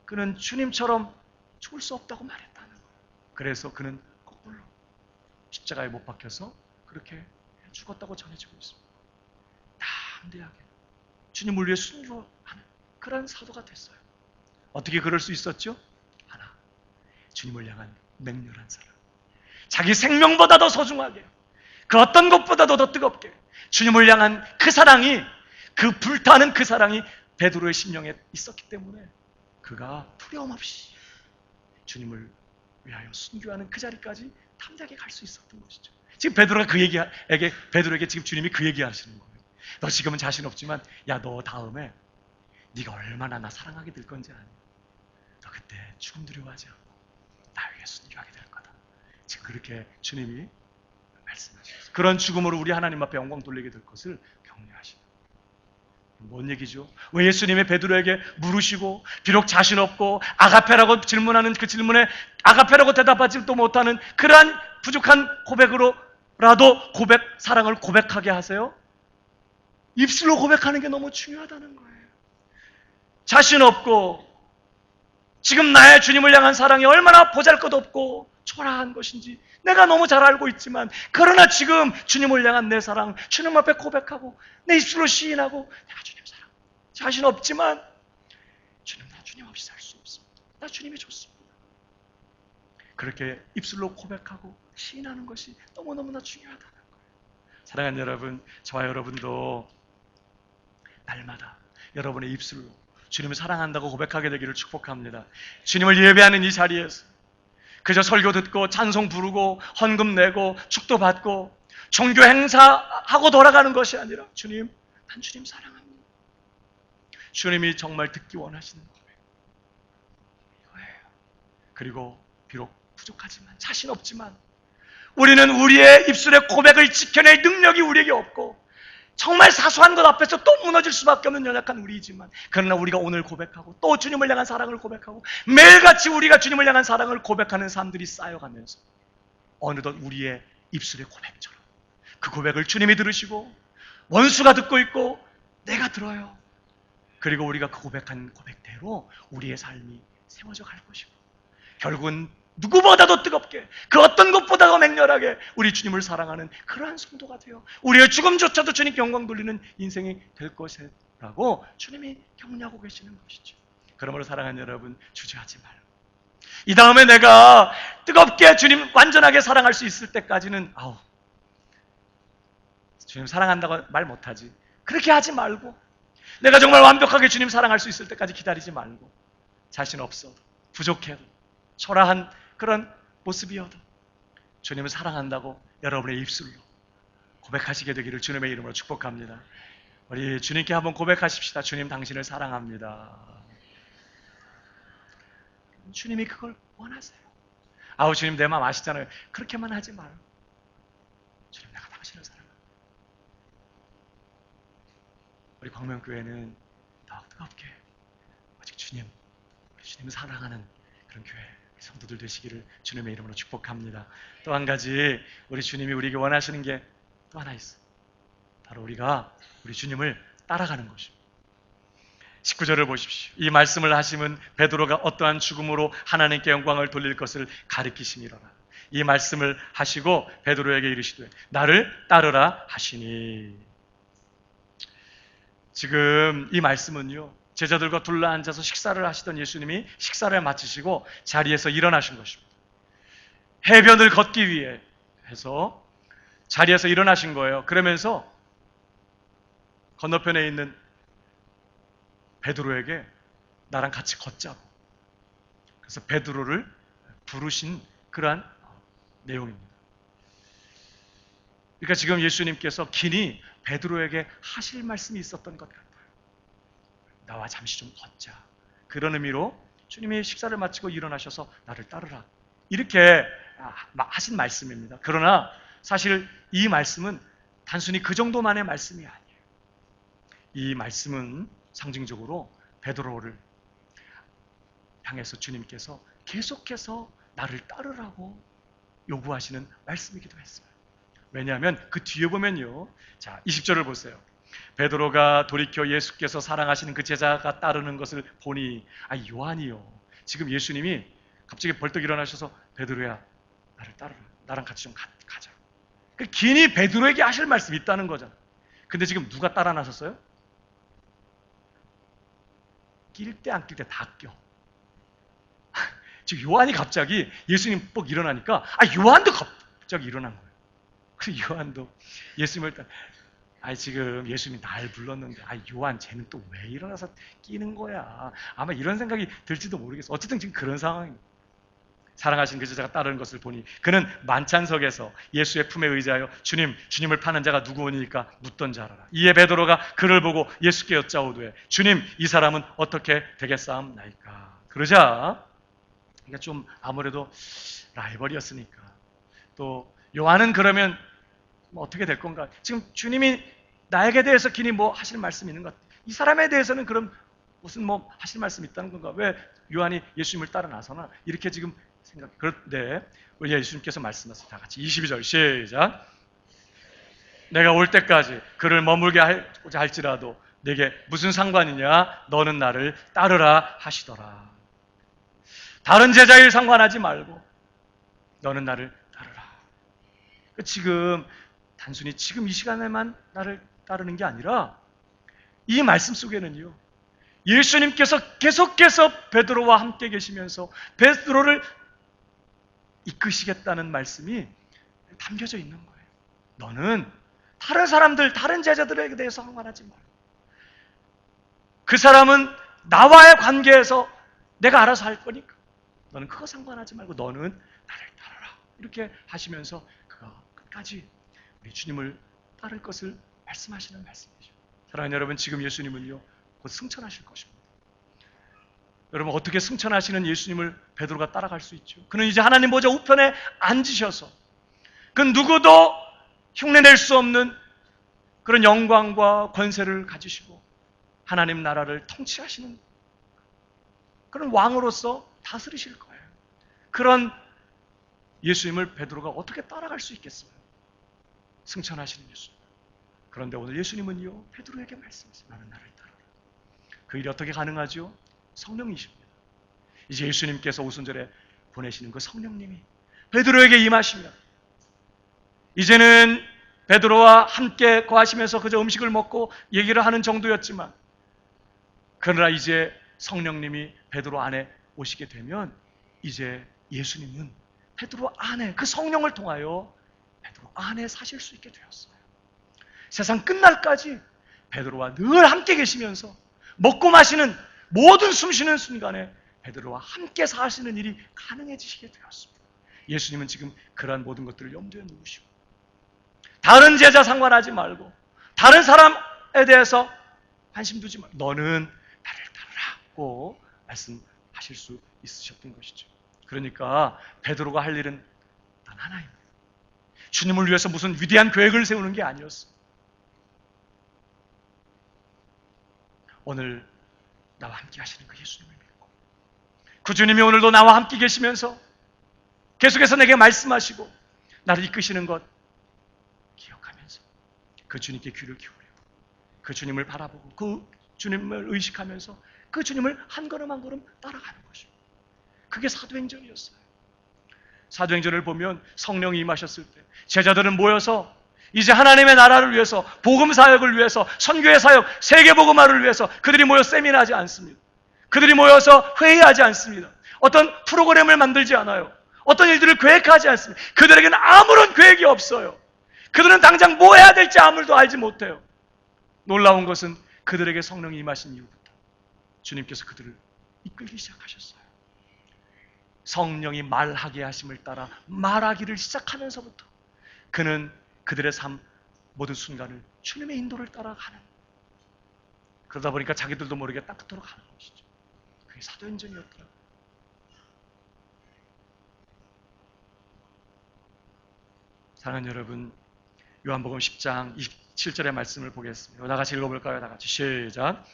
그는 주님처럼 죽을 수 없다고 말했다는 거예요. 그래서 그는 거꾸로 십자가에 못 박혀서 그렇게 죽었다고 전해지고 있습니다. 담대하게 주님을 위해 순교하는 그런 사도가 됐어요. 어떻게 그럴 수 있었죠? 하나, 주님을 향한 맹렬한 사랑. 자기 생명보다 더 소중하게, 그 어떤 것보다도 더 뜨겁게 주님을 향한 그 사랑이, 그 불타는 그 사랑이 베드로의 심령에 있었기 때문에 그가 두려움 없이 주님을 위하여 순교하는 그 자리까지 담대하게 갈 수 있었던 것이죠. 지금 베드로에게 지금 주님이 그 얘기 하시는 거예요. 너 지금은 자신 없지만 야, 너 다음에 네가 얼마나 나 사랑하게 될 건지 아니? 너 그때 죽음 두려워하지 않고 나 위해 순교하게 될 거다. 지금 그렇게 주님이 말씀하셨어요. 그런 죽음으로 우리 하나님 앞에 영광 돌리게 될 것을 격려하십니다. 뭔 얘기죠? 왜 예수님의 베드로에게 물으시고 비록 자신 없고 아가페라고 질문하는 그 질문에 아가페라고 대답하지도 못하는 그러한 부족한 고백으로라도 사랑을 고백하게 하세요? 입술로 고백하는 게 너무 중요하다는 거예요. 자신 없고 지금 나의 주님을 향한 사랑이 얼마나 보잘것없고 초라한 것인지 내가 너무 잘 알고 있지만, 그러나 지금 주님을 향한 내 사랑, 주님 앞에 고백하고 내 입술로 시인하고 내가 주님 사랑, 자신 없지만 주님, 나 주님 없이 살 수 없습니다. 나 주님이 좋습니다. 그렇게 입술로 고백하고 시인하는 것이 너무너무나 중요하다는 거예요. 사랑하는 여러분, 저와 여러분도 날마다 여러분의 입술로 주님을 사랑한다고 고백하게 되기를 축복합니다. 주님을 예배하는 이 자리에서 그저 설교 듣고 찬송 부르고 헌금 내고 축도 받고 종교 행사하고 돌아가는 것이 아니라 주님, 난 주님 사랑합니다. 주님이 정말 듣기 원하시는 고백 이거예요. 그리고 비록 부족하지만 자신 없지만 우리는 우리의 입술의 고백을 지켜낼 능력이 우리에게 없고 정말 사소한 것 앞에서 또 무너질 수밖에 없는 연약한 우리이지만, 그러나 우리가 오늘 고백하고 또 주님을 향한 사랑을 고백하고 매일같이 우리가 주님을 향한 사랑을 고백하는 삶들이 쌓여가면서 어느덧 우리의 입술의 고백처럼 그 고백을 주님이 들으시고 원수가 듣고 있고 내가 들어요. 그리고 우리가 그 고백한 고백대로 우리의 삶이 세워져 갈 것이고 결국은 누구보다도 뜨겁게 그 어떤 것보다도 맹렬하게 우리 주님을 사랑하는 그러한 성도가 되어 우리의 죽음조차도 주님께 영광 돌리는 인생이 될 것이라고 주님이 격려하고 계시는 것이죠. 그러므로 사랑하는 여러분, 주저하지 말고 이 다음에 내가 뜨겁게 주님 완전하게 사랑할 수 있을 때까지는 주님 사랑한다고 말 못하지. 그렇게 하지 말고 내가 정말 완벽하게 주님 사랑할 수 있을 때까지 기다리지 말고 자신 없어도 부족해도 초라한 그런 모습이어도 주님을 사랑한다고 여러분의 입술로 고백하시게 되기를 주님의 이름으로 축복합니다. 우리 주님께 한번 고백하십시다. 주님 당신을 사랑합니다. 주님이 그걸 원하세요. 주님 내 마음 아시잖아요. 그렇게만 하지 말고 주님 내가 당신을 사랑합니다. 우리 광명교회는 더욱 뜨겁게 오직 주님, 우리 주님을 사랑하는 그런 교회 성도들 되시기를 주님의 이름으로 축복합니다. 또 한 가지 우리 주님이 우리에게 원하시는 게 또 하나 있어요. 바로 우리가 우리 주님을 따라가는 것입니다. 19절을 보십시오. 이 말씀을 하심은 베드로가 어떠한 죽음으로 하나님께 영광을 돌릴 것을 가리키심이로라. 이 말씀을 하시고 베드로에게 이르시되 나를 따르라 하시니. 지금 이 말씀은요, 제자들과 둘러앉아서 식사를 하시던 예수님이 식사를 마치시고 자리에서 일어나신 것입니다. 해변을 걷기 위해 해서 자리에서 일어나신 거예요. 그러면서 건너편에 있는 베드로에게 나랑 같이 걷자고. 그래서 베드로를 부르신 그러한 내용입니다. 그러니까 지금 예수님께서 긴히 베드로에게 하실 말씀이 있었던 것 같아요. 나와 잠시 좀 걷자. 그런 의미로 주님이 식사를 마치고 일어나셔서 나를 따르라. 이렇게 하신 말씀입니다. 그러나 사실 이 말씀은 단순히 그 정도만의 말씀이 아니에요. 이 말씀은 상징적으로 베드로를 향해서 주님께서 계속해서 나를 따르라고 요구하시는 말씀이기도 했어요. 왜냐하면 그 뒤에 보면요. 자, 20절을 보세요. 베드로가 돌이켜 예수께서 사랑하시는 그 제자가 따르는 것을 보니 요한이요. 지금 예수님이 갑자기 벌떡 일어나셔서 베드로야 나를 따르라. 나랑 같이 좀 가자. 긴히 베드로에게 하실 말씀이 있다는 거잖아요. 근데 지금 누가 따라 나섰어요? 낄 때 안 낄 때 다 껴. 지금 요한이 갑자기 예수님 뻑 일어나니까 요한도 갑자기 일어난 거예요. 그래서 요한도 예수님을 지금 예수님이 날 불렀는데 요한 쟤는 또 왜 일어나서 끼는 거야. 아마 이런 생각이 들지도 모르겠어. 어쨌든 지금 그런 상황입니다. 사랑하신 그 제자가 따르는 것을 보니 그는 만찬석에서 예수의 품에 의지하여 주님을 파는 자가 누구오니까 묻던 자라라. 이에 베드로가 그를 보고 예수께 여짜오되 주님 이 사람은 어떻게 되겠사옵나이까. 그러자 그러니까 좀 아무래도 라이벌이었으니까 또 요한은 그러면 어떻게 될 건가. 지금 주님이 나에게 대해서 긴히 뭐 하실 말씀이 있는 것 같아. 이 사람에 대해서는 그럼 무슨 뭐 하실 말씀이 있다는 건가. 왜 요한이 예수님을 따라 나서나 이렇게 지금 그런데 우리 예수님께서 말씀하세요. 다 같이 22절 시작. 내가 올 때까지 그를 머물게 하고자 할지라도 내게 무슨 상관이냐. 너는 나를 따르라 하시더라. 다른 제자일 상관하지 말고 너는 나를 따르라. 지금 단순히 지금 이 시간에만 나를 따르는 게 아니라 이 말씀 속에는요. 예수님께서 계속해서 베드로와 함께 계시면서 베드로를 이끄시겠다는 말씀이 담겨져 있는 거예요. 너는 다른 사람들, 다른 제자들에게 대해서 상관하지 말고 그 사람은 나와의 관계에서 내가 알아서 할 거니까 너는 그거 상관하지 말고 너는 나를 따르라. 이렇게 하시면서 그가 끝까지 우리 주님을 따를 것을 말씀하시는 말씀이죠. 사랑하는 여러분, 지금 예수님은요 곧 승천하실 것입니다. 여러분 어떻게 승천하시는 예수님을 베드로가 따라갈 수 있죠? 그는 이제 하나님 보좌 우편에 앉으셔서 그 누구도 흉내낼 수 없는 그런 영광과 권세를 가지시고 하나님 나라를 통치하시는 그런 왕으로서 다스리실 거예요. 그런 예수님을 베드로가 어떻게 따라갈 수 있겠어요? 승천하시는 예수님. 그런데 오늘 예수님은요 베드로에게 말씀하세요. 나는 나를 따르라. 그 일이 어떻게 가능하죠? 성령이십니다. 이제 예수님께서 오순절에 보내시는 그 성령님이 베드로에게 임하시면 이제는 베드로와 함께 거하시면서 그저 음식을 먹고 얘기를 하는 정도였지만 그러나 이제 성령님이 베드로 안에 오시게 되면 이제 예수님은 베드로 안에, 그 성령을 통하여 베드로 안에 사실 수 있게 되었어요. 세상 끝날까지 베드로와 늘 함께 계시면서 먹고 마시는 모든 숨쉬는 순간에 베드로와 함께 사시는 일이 가능해지시게 되었습니다. 예수님은 지금 그러한 모든 것들을 염두에 두시고 다른 제자 상관하지 말고 다른 사람에 대해서 관심 두지 말고 너는 나를 따르라고 말씀하실 수 있으셨던 것이죠. 그러니까 베드로가 할 일은 단 하나입니다. 주님을 위해서 무슨 위대한 계획을 세우는 게 아니었어요. 오늘 나와 함께 하시는 그 예수님을 믿고 그 주님이 오늘도 나와 함께 계시면서 계속해서 내게 말씀하시고 나를 이끄시는 것 기억하면서 그 주님께 귀를 기울이고 그 주님을 바라보고 그 주님을 의식하면서 그 주님을 한 걸음 한 걸음 따라가는 것입니다. 그게 사도행전이었어요. 사도행전을 보면 성령이 임하셨을 때 제자들은 모여서 이제 하나님의 나라를 위해서, 복음 사역을 위해서, 선교의 사역, 세계 복음화를 위해서 그들이 모여 세미나하지 않습니다. 그들이 모여서 회의하지 않습니다. 어떤 프로그램을 만들지 않아요. 어떤 일들을 계획하지 않습니다. 그들에게는 아무런 계획이 없어요. 그들은 당장 뭐 해야 될지 아무도 알지 못해요. 놀라운 것은 그들에게 성령이 임하신 이후부터 주님께서 그들을 이끌기 시작하셨어요. 성령이 말하게 하심을 따라 말하기를 시작하면서부터 그는 그들의 삶 모든 순간을 주님의 인도를 따라가는, 그러다 보니까 자기들도 모르게 땅끝으로 가는 것이죠. 그게 사도행전이었더라고요. 사랑하는 여러분, 요한복음 10장 27절의 말씀을 보겠습니다. 다 같이 읽어볼까요? 다 같이 시작.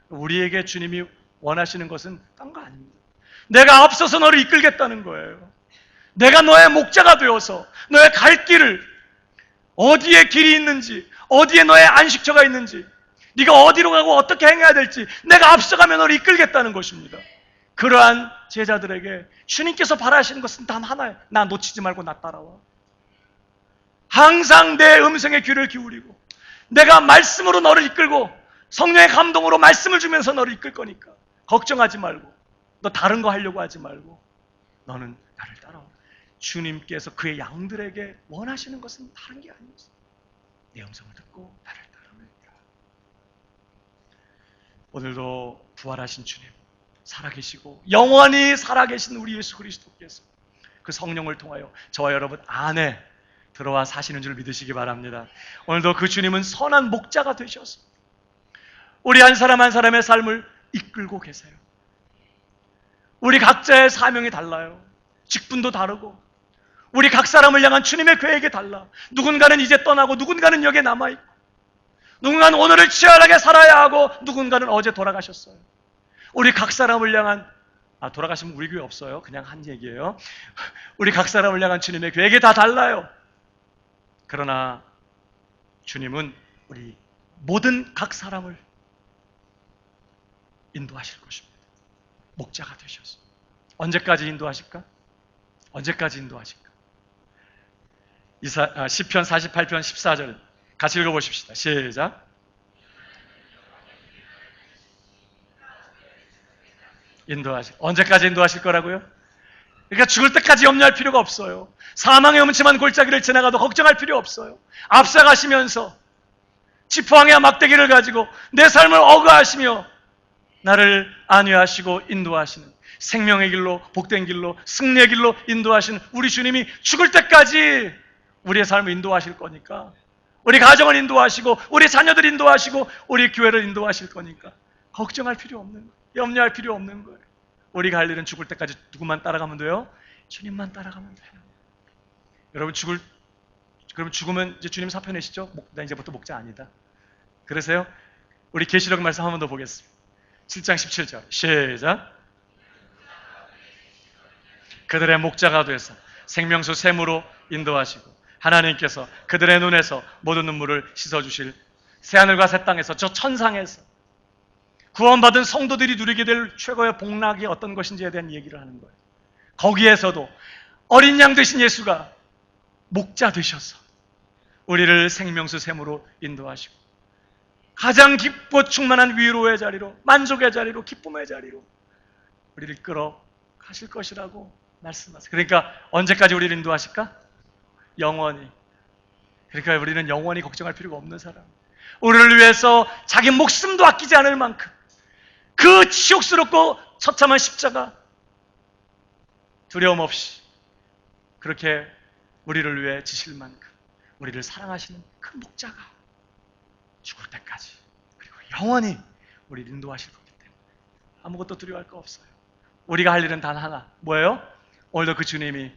우리에게 주님이 원하시는 것은 딴 거 아닙니다. 내가 앞서서 너를 이끌겠다는 거예요. 내가 너의 목자가 되어서 너의 갈 길을, 어디에 길이 있는지, 어디에 너의 안식처가 있는지, 네가 어디로 가고 어떻게 행해야 될지 내가 앞서가며 너를 이끌겠다는 것입니다. 그러한 제자들에게 주님께서 바라시는 것은 단 하나예요. 나 놓치지 말고 나 따라와. 항상 내 음성에 귀를 기울이고 내가 말씀으로 너를 이끌고 성령의 감동으로 말씀을 주면서 너를 이끌 거니까 걱정하지 말고, 너 다른 거 하려고 하지 말고 너는 나를 따라와. 주님께서 그의 양들에게 원하시는 것은 다른 게 아니었어요. 내 음성을 듣고 나를 따르니까. 오늘도 부활하신 주님, 살아계시고 영원히 살아계신 우리 예수 그리스도께서 그 성령을 통하여 저와 여러분 안에 들어와 사시는 줄 믿으시기 바랍니다. 오늘도 그 주님은 선한 목자가 되셔서 우리 한 사람 한 사람의 삶을 이끌고 계세요. 우리 각자의 사명이 달라요. 직분도 다르고 우리 각 사람을 향한 주님의 계획이 달라. 누군가는 이제 떠나고 누군가는 여기에 남아있고 누군가는 오늘을 치열하게 살아야 하고 누군가는 어제 돌아가셨어요. 우리 각 사람을 향한, 돌아가시면 우리 교회 없어요. 그냥 한 얘기예요. 우리 각 사람을 향한 주님의 계획이 다 달라요. 그러나 주님은 우리 모든 각 사람을 인도하실 것입니다. 목자가 되셔서. 언제까지 인도하실까? 언제까지 인도하실까? 시편 48편 14절 같이 읽어보십시다. 시작. 언제까지 인도하실 거라고요? 그러니까 죽을 때까지 염려할 필요가 없어요. 사망의 음침한 골짜기를 지나가도 걱정할 필요 없어요. 앞서가시면서 지푸항이와 막대기를 가지고 내 삶을 어그하시며 나를 안위하시고 인도하시는, 생명의 길로, 복된 길로, 승리의 길로 인도하시는 우리 주님이 죽을 때까지 우리의 삶을 인도하실 거니까, 우리 가정을 인도하시고 우리 자녀들 인도하시고 우리 교회를 인도하실 거니까 걱정할 필요 없는 거예요. 염려할 필요 없는 거예요. 우리가 할 일은 죽을 때까지 누구만 따라가면 돼요? 주님만 따라가면 돼요. 여러분 그러면 죽으면 이제 주님 사표 내시죠? 나 이제부터 목자 아니다. 그러세요? 우리 계시록 말씀 한 번 더 보겠습니다. 7장 17절 시작. 그들의 목자가 되서 생명수 샘으로 인도하시고 하나님께서 그들의 눈에서 모든 눈물을 씻어주실 새하늘과 새 땅에서, 저 천상에서 구원받은 성도들이 누리게 될 최고의 복락이 어떤 것인지에 대한 얘기를 하는 거예요. 거기에서도 어린 양 되신 예수가 목자 되셔서 우리를 생명수 샘으로 인도하시고 가장 깊고 충만한 위로의 자리로, 만족의 자리로, 기쁨의 자리로 우리를 끌어 가실 것이라고 말씀하세요. 그러니까 언제까지 우리를 인도하실까? 영원히. 그러니까 우리는 영원히 걱정할 필요가 없는 사람. 우리를 위해서 자기 목숨도 아끼지 않을 만큼 그 치욕스럽고 처참한 십자가 두려움 없이 그렇게 우리를 위해 지실 만큼 우리를 사랑하시는 그 목자가 죽을 때까지 그리고 영원히 우리를 인도하실 거기 때문에 아무것도 두려워할 거 없어요. 우리가 할 일은 단 하나, 뭐예요? 오늘도 그 주님이,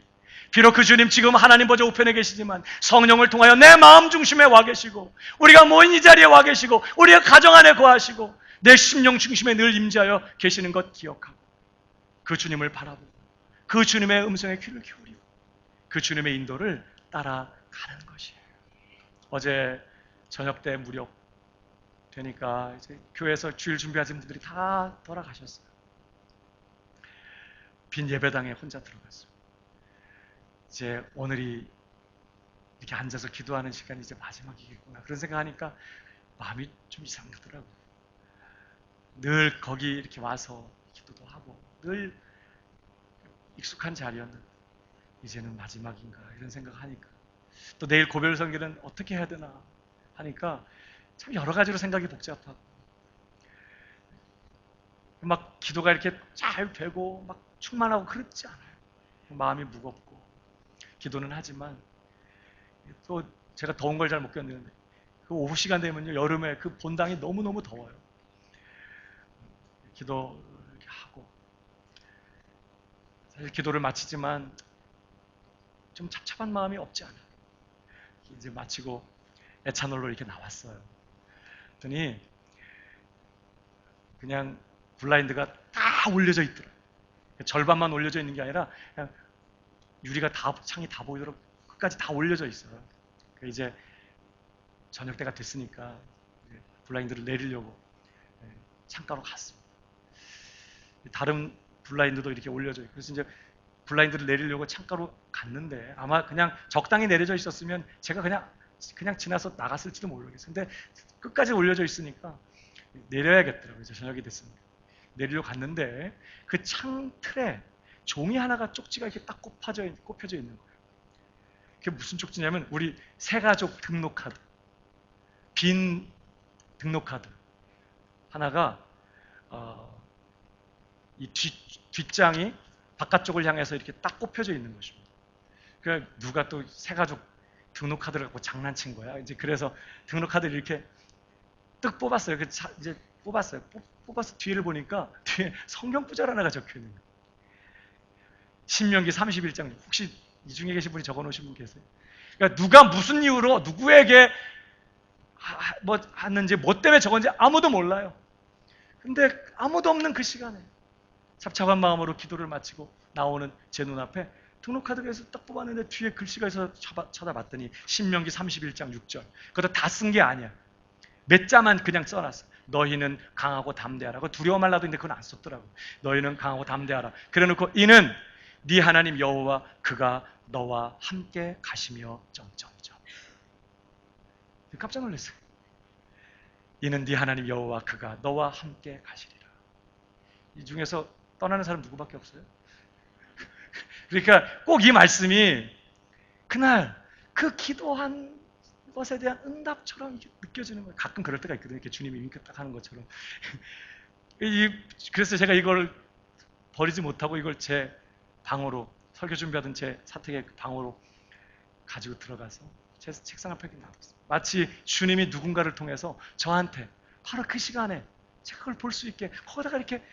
비록 그 주님 지금 하나님 보좌 우편에 계시지만 성령을 통하여 내 마음 중심에 와 계시고 우리가 모인 이 자리에 와 계시고 우리의 가정 안에 거하시고 내 심령 중심에 늘 임재하여 계시는 것 기억하고 그 주님을 바라보고 그 주님의 음성에 귀를 기울이고 그 주님의 인도를 따라가는 것이에요. 어제 저녁 때 무렵 되니까 이제 교회에서 주일 준비하신 분들이 다 돌아가셨어요. 빈 예배당에 혼자 들어갔어요. 이제 오늘이 이렇게 앉아서 기도하는 시간이 이제 마지막이겠구나 그런 생각하니까 마음이 좀 이상하더라고요. 늘 거기 이렇게 와서 기도도 하고 늘 익숙한 자리였는데 이제는 마지막인가 이런 생각하니까 또 내일 고별 성기는 어떻게 해야 되나 하니까 참 여러 가지로 생각이 복잡하고 막 기도가 이렇게 잘 되고 막 충만하고 그렇지 않아요. 마음이 무겁고 기도는 하지만 또 제가 더운 걸 잘 못 견디는데 그 오후 시간 되면요 여름에 그 본당이 너무너무 더워요. 기도 이렇게 하고 사실 기도를 마치지만 좀 착잡한 마음이 없지 않아요. 이제 마치고 애찬홀로 이렇게 나왔어요. 그랬더니 그냥 블라인드가 다 올려져 있더라고요. 절반만 올려져 있는 게 아니라 그냥 유리가 다 창이 다 보이도록 끝까지 다 올려져 있어요. 이제 저녁 때가 됐으니까 블라인드를 내리려고 창가로 갔습니다. 다른 블라인드도 이렇게 올려져 있고 그래서 이제 블라인드를 내리려고 창가로 갔는데 아마 그냥 적당히 내려져 있었으면 제가 그냥 지나서 나갔을지도 모르겠어요. 근데 끝까지 올려져 있으니까 내려야겠더라고요. 이제 저녁이 됐으니까. 내리러 갔는데 그 창틀에 종이 하나가 쪽지가 이렇게 딱 꼽혀져 있는 거예요. 그게 무슨 쪽지냐면 우리 새가족 등록카드, 빈 등록카드 하나가 이 뒷장이 바깥쪽을 향해서 이렇게 딱 꼽혀져 있는 것입니다. 그러니까 누가 또 새가족 등록카드를 갖고 장난친 거야. 이제 그래서 등록카드를 이렇게 뜩 뽑았어요. 이제 뽑았어요. 뽑아서 뒤를 보니까 뒤에 성경 구절 하나가 적혀 있는 거예요. 신명기 31장. 혹시 이 중에 계신 분이 적어 놓으신 분 계세요? 그러니까 누가 무슨 이유로 누구에게 뭐 하는지 뭐 때문에 적었는지 아무도 몰라요. 근데 아무도 없는 그 시간에 찹찹한 마음으로 기도를 마치고 나오는 제 눈앞에 등록카드에서 딱 뽑았는데 뒤에 글씨가 있어서 쳐다봤더니 신명기 31장 6절. 그것도 다 쓴 게 아니야. 몇 자만 그냥 써놨어. 너희는 강하고 담대하라. 두려워 말라도 있는데 그건 안 썼더라고. 너희는 강하고 담대하라. 그래놓고 이는 네 하나님 여호와 그가 너와 함께 가시며 점점점. 깜짝 놀랐어요. 이는 네 하나님 여호와 그가 너와 함께 가시리라. 이 중에서 떠나는 사람 누구밖에 없어요? 그러니까 꼭 이 말씀이 그날 그 기도한 것에 대한 응답처럼 느껴지는 거예요. 가끔 그럴 때가 있거든요. 이렇게 주님이 윙크 딱 하는 것처럼. 그래서 제가 이걸 버리지 못하고 이걸 제 방으로 설교 준비하던 제 사택의 방으로 가지고 들어가서 제 책상 앞에 놔뒀어요. 마치 주님이 누군가를 통해서 저한테 바로 그 시간에 제가 그걸 볼 수 있게 거기다가 이렇게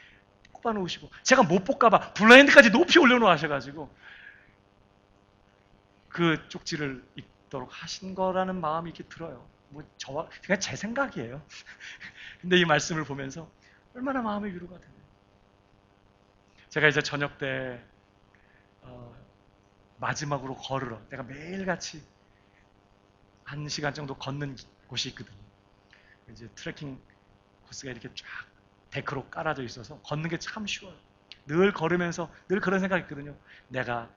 꼽아놓으시고 제가 못 볼까봐 블라인드까지 높이 올려놓으셔가지고 그 쪽지를 읽도록 하신 거라는 마음이 이렇게 들어요. 뭐 저와 그냥 제 생각이에요. 근데 이 말씀을 보면서 얼마나 마음의 위로가 되네요. 제가 이제 저녁 때 마지막으로 걸으러 내가 매일같이 1시간 정도 걷는 곳이 있거든요. 이제 트레킹 코스가 이렇게 쫙 데크로 깔아져 있어서 걷는 게 참 쉬워요. 늘 걸으면서 늘 그런 생각이 있거든요. 내가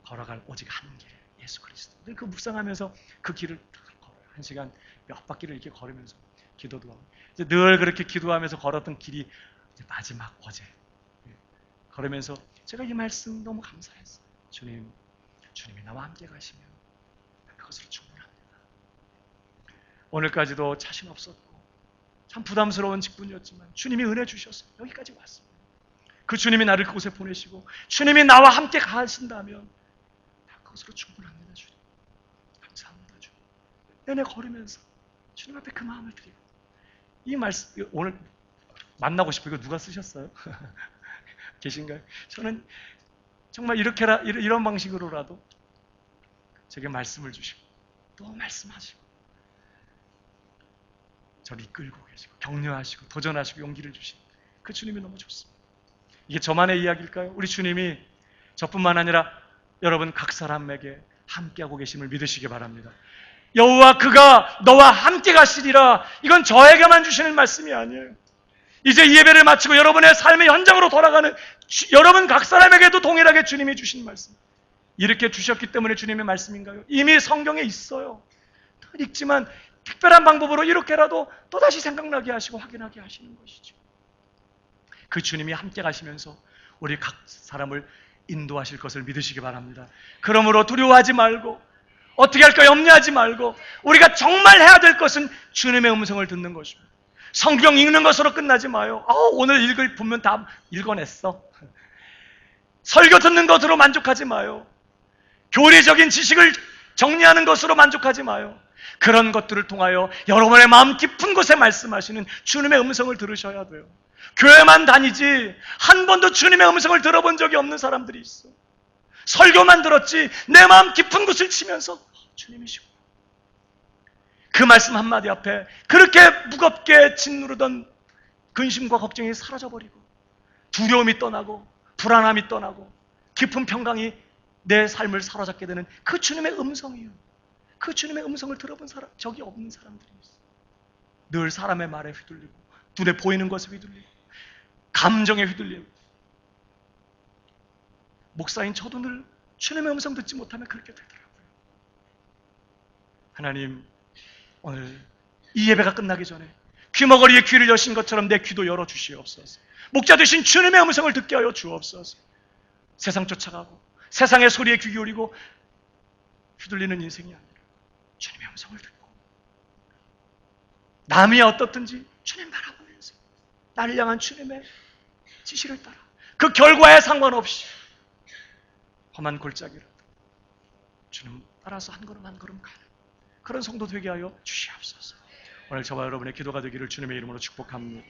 걸어갈 오직 한 길, 예수 그리스도. 늘 그 묵상하면서 그 길을 걸어요. 1시간 몇 바퀴를 이렇게 걸으면서 기도도 하고 이제 늘 그렇게 기도하면서 걸었던 길이 이제 마지막 어제 걸으면서 제가 이 말씀 너무 감사했어요. 주님이 나와 함께 가시면 그것으로 충분합니다. 오늘까지도 자신 없었고 참 부담스러운 직분이었지만 주님이 은혜 주셔서 여기까지 왔습니다. 그 주님이 나를 그곳에 보내시고 주님이 나와 함께 가신다면 그것으로 충분합니다. 주님 감사합니다. 주님 내내 걸으면서 주님 앞에 그 마음을 드리고 이 말씀 오늘 만나고 싶어요. 이거 누가 쓰셨어요? 계신가요? 저는 정말 이런 방식으로라도 제게 말씀을 주시고 또 말씀하시고 저를 이끌고 계시고 격려하시고 도전하시고 용기를 주신 그 주님이 너무 좋습니다. 이게 저만의 이야기일까요? 우리 주님이 저뿐만 아니라 여러분 각 사람에게 함께하고 계심을 믿으시기 바랍니다. 여호와 그가 너와 함께 가시리라. 이건 저에게만 주시는 말씀이 아니에요. 이제 이 예배를 마치고 여러분의 삶의 현장으로 돌아가는 여러분 각 사람에게도 동일하게 주님이 주신 말씀. 이렇게 주셨기 때문에 주님의 말씀인가요? 이미 성경에 있어요. 읽지만 특별한 방법으로 이렇게라도 또다시 생각나게 하시고 확인하게 하시는 것이죠. 그 주님이 함께 가시면서 우리 각 사람을 인도하실 것을 믿으시기 바랍니다. 그러므로 두려워하지 말고 어떻게 할까 염려하지 말고 우리가 정말 해야 될 것은 주님의 음성을 듣는 것입니다. 성경 읽는 것으로 끝나지 마요. 오늘 읽을 보면 다 읽어냈어. 설교 듣는 것으로 만족하지 마요. 교리적인 지식을 정리하는 것으로 만족하지 마요. 그런 것들을 통하여 여러분의 마음 깊은 곳에 말씀하시는 주님의 음성을 들으셔야 돼요. 교회만 다니지 한 번도 주님의 음성을 들어본 적이 없는 사람들이 있어. 설교만 들었지 내 마음 깊은 곳을 치면서 주님이시고 그 말씀 한마디 앞에 그렇게 무겁게 짓누르던 근심과 걱정이 사라져버리고 두려움이 떠나고 불안함이 떠나고 깊은 평강이 내 삶을 사로잡게 되는 그 주님의 음성이에요. 그 주님의 음성을 들어본 사람 적이 없는 사람들이 있어요. 늘 사람의 말에 휘둘리고 눈에 보이는 것에 휘둘리고 감정에 휘둘리고 목사인 저도 늘 주님의 음성 듣지 못하면 그렇게 되더라고요. 하나님 오늘 이 예배가 끝나기 전에 귀머거리에 귀를 여신 것처럼 내 귀도 열어주시옵소서. 목자 되신 주님의 음성을 듣게 하여 주옵소서. 세상 쫓아가고 세상의 소리에 귀 기울이고 휘둘리는 인생이 아니라 주님의 음성을 듣고 남이 어떻든지 주님 바라보면서 나를 향한 주님의 지시를 따라 그 결과에 상관없이 험한 골짜기라도 주님 따라서 한 걸음 한 걸음 가는 그런 성도 되게 하여 주시옵소서. 오늘 저와 여러분의 기도가 되기를 주님의 이름으로 축복합니다.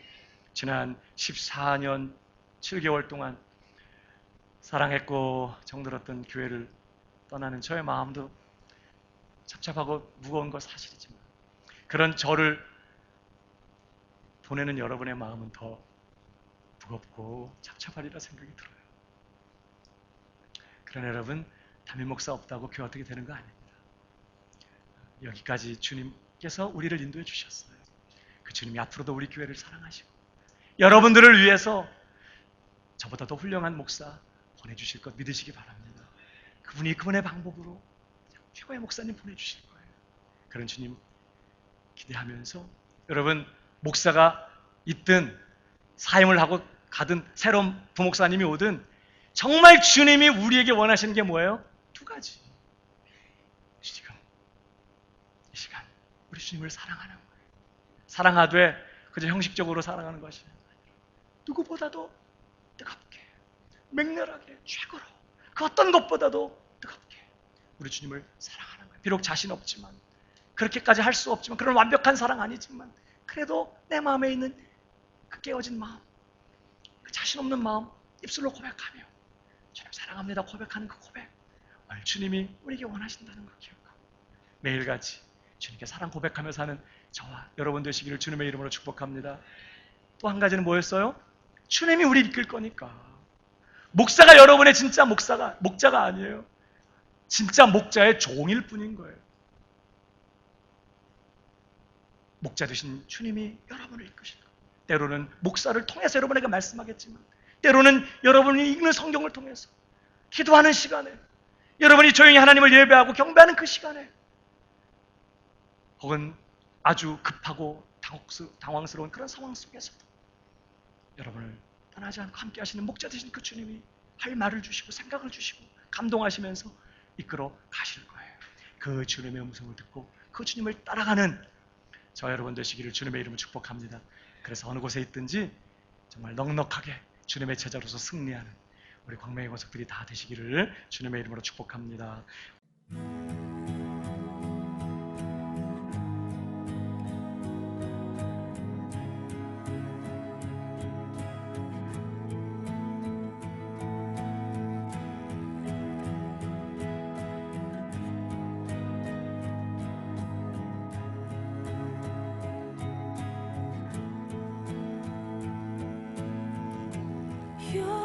지난 14년 7개월 동안 사랑했고 정들었던 교회를 떠나는 저의 마음도 착잡하고 무거운 것 사실이지만 그런 저를 보내는 여러분의 마음은 더 무겁고 착잡하리라 생각이 들어요. 그러나 여러분 담임 목사 없다고 교회 어떻게 되는 거 아닙니다. 여기까지 주님께서 우리를 인도해 주셨어요. 그 주님이 앞으로도 우리 교회를 사랑하시고 여러분들을 위해서 저보다 더 훌륭한 목사 보내주실 것 믿으시기 바랍니다. 그분이 그분의 방법으로 최고의 목사님 보내주실 거예요. 그런 주님 기대하면서 여러분 목사가 있든 사임을 하고 가든 새로운 부목사님이 오든 정말 주님이 우리에게 원하시는 게 뭐예요? 두 가지. 지금 이 시간 우리 주님을 사랑하는 거예요. 사랑하되 그저 형식적으로 사랑하는 것이 아니라 누구보다도 뜨겁게 맹렬하게 최고로 그 어떤 것보다도 뜨겁게 우리 주님을 사랑하는 거예요. 비록 자신 없지만 그렇게까지 할 수 없지만 그런 완벽한 사랑 아니지만 그래도 내 마음에 있는 그 깨어진 마음 그 자신 없는 마음 입술로 고백하며 주님 사랑합니다 고백하는 그 고백 오늘 주님이 우리에게 원하신다는 걸 기억하고 매일같이 주님께 사랑 고백하며 사는 저와 여러분 되시기를 주님의 이름으로 축복합니다. 또 한 가지는 뭐였어요? 주님이 우리 이끌 거니까 목사가 여러분의 진짜 목자가 아니에요. 진짜 목자의 종일 뿐인 거예요. 목자 되신 주님이 여러분을 이끄실 거예요. 때로는 목사를 통해서 여러분에게 말씀하겠지만 때로는 여러분이 읽는 성경을 통해서 기도하는 시간에 여러분이 조용히 하나님을 예배하고 경배하는 그 시간에 혹은 아주 급하고 당황스러운 그런 상황 속에서도 여러분을 떠나지 않고 함께 하시는 목자 되신 그 주님이 할 말을 주시고 생각을 주시고 감동하시면서 이끌어 가실 거예요. 그 주님의 음성을 듣고 그 주님을 따라가는 저와 여러분 되시기를 주님의 이름으로 축복합니다. 그래서 어느 곳에 있든지 정말 넉넉하게 주님의 제자로서 승리하는 우리 광명의 권속들이 다 되시기를 주님의 이름으로 축복합니다. You